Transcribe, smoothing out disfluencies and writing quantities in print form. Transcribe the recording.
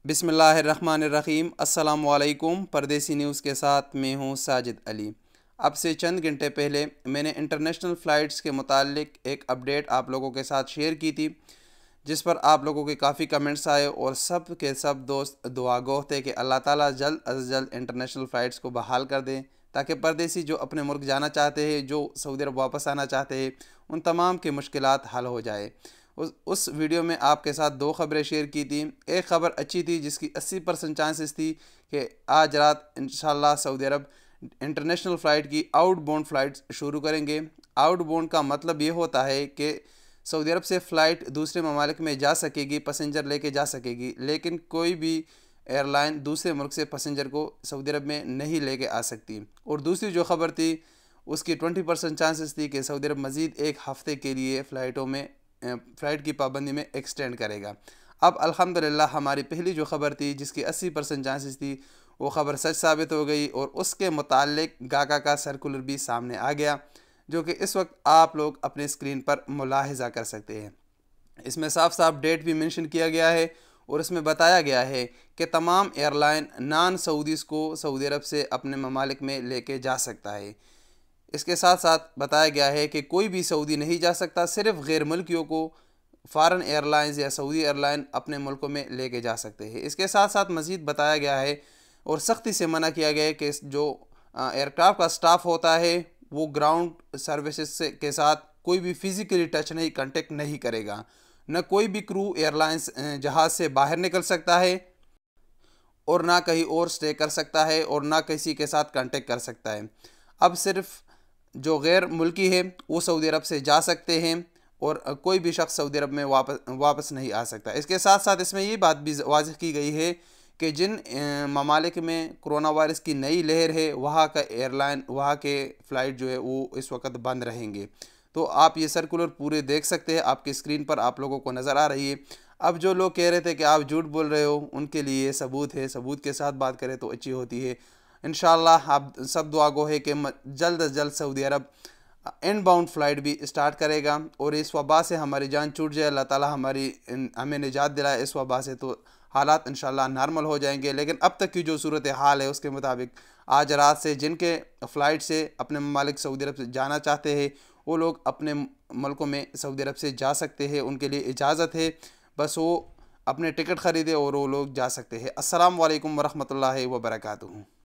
बिस्मिल्लाहिर्रहमानिर्रहीम। अस्सलामुअलैकुम। परदेसी न्यूज़ के साथ मैं हूँ साजिद अली। अब से चंद घंटे पहले मैंने इंटरनेशनल फ़्लाइट्स के मुतालिक एक अपडेट आप लोगों के साथ शेयर की थी, जिस पर आप लोगों के काफ़ी कमेंट्स आए और सब के सब दोस्त दुआगो थे कि अल्लाह ताला जल्द अज़ जल्द इंटरनेशनल फ़्लाइट्स को बहाल कर दें, ताकि परदेसी जो अपने मुल्क जाना चाहते हैं, जो सऊदी अरब वापस आना चाहते हैं, उन तमाम की मुश्किलात हल हो जाए। उस वीडियो में आपके साथ दो ख़बरें शेयर की थी। एक ख़बर अच्छी थी जिसकी 80% चांसेस थी कि आज रात इंशाल्लाह सऊदी अरब इंटरनेशनल फ़्लाइट की आउटबाउंड फ़्लाइट्स शुरू करेंगे। आउटबाउंड का मतलब ये होता है कि सऊदी अरब से फ़्लाइट दूसरे ममालिक में जा सकेगी, पैसेंजर लेके जा सकेगी, लेकिन कोई भी एयरलाइन दूसरे मुल्क से पैसेंजर को सऊदी अरब में नहीं लेके आ सकती। और दूसरी जो ख़बर थी उसकी 20% चांसेस थी कि सऊदी अरब मज़ीद एक हफ़्ते के लिए फ़्लाइट की पाबंदी में एक्सटेंड करेगा। अब अल्हम्दुलिल्लाह हमारी पहली जो ख़बर थी जिसकी 80% चांसेस थी, वो ख़बर सच साबित हो गई और उसके मुतालिक गागा का सर्कुलर भी सामने आ गया, जो कि इस वक्त आप लोग अपने स्क्रीन पर मुलाहिज़ा कर सकते हैं। इसमें साफ साफ डेट भी मेंशन किया गया है और इसमें बताया गया है कि तमाम एयरलाइन नॉन सऊदीज़ को सऊदी अरब से अपने ममालिक में लेके जा सकता है। इसके साथ साथ बताया गया है कि कोई भी सऊदी नहीं जा सकता, सिर्फ गैर मुल्कियों को फ़ॉरेन एयरलाइंस या सऊदी एयरलाइन अपने मुल्कों में लेके जा सकते हैं। इसके साथ साथ मज़ीद बताया गया है और सख्ती से मना किया गया है कि जो एयरक्राफ्ट का स्टाफ होता है वो ग्राउंड सर्विसेज से के साथ कोई भी फ़िज़िकली टच नहीं, कांटेक्ट नहीं करेगा। न कोई भी क्रू एयरलाइंस जहाज़ से बाहर निकल सकता है और ना कहीं और स्टे कर सकता है और ना किसी के साथ कांटेक्ट कर सकता है। अब सिर्फ जो गैर मुल्की है वो सऊदी अरब से जा सकते हैं और कोई भी शख्स सऊदी अरब में वापस नहीं आ सकता। इसके साथ साथ इसमें ये बात भी वाज़ह की गई है कि जिन ममालिक में कोरोना वायरस की नई लहर है वहाँ का एयरलाइन, वहाँ के फ़्लाइट जो है वो इस वक्त बंद रहेंगे। तो आप ये सर्कुलर पूरे देख सकते हैं, आपकी स्क्रीन पर आप लोगों को नज़र आ रही है। अब जो लोग कह रहे थे कि आप झूठ बोल रहे हो, उनके लिए सबूत है, सबूत के साथ बात करें तो अच्छी होती है। इंशाल्लाह आप सब दुआ गो है कि जल्द अज जल्द सऊदी अरब इनबाउंड फ़्लाइट भी स्टार्ट करेगा और इस वबा से हमारी जान छूट जाए। अल्लाह ताला हमें निजात दिलाए इस वबा से, तो हालात इंशाल्लाह नॉर्मल हो जाएंगे। लेकिन अब तक की जो सूरत हाल है उसके मुताबिक आज रात से जिनके फ़्लाइट से अपने ममालिक सऊदी अरब से जाना चाहते हैं वो लोग अपने मुल्कों में सऊदी अरब से जा सकते हैं, उनके लिए इजाज़त है। बस वो अपने टिकट ख़रीदे और वो लोग जा सकते हैं। अस्सलाम वालेकुम वरहमतुल्लाहि वबरकातुहू।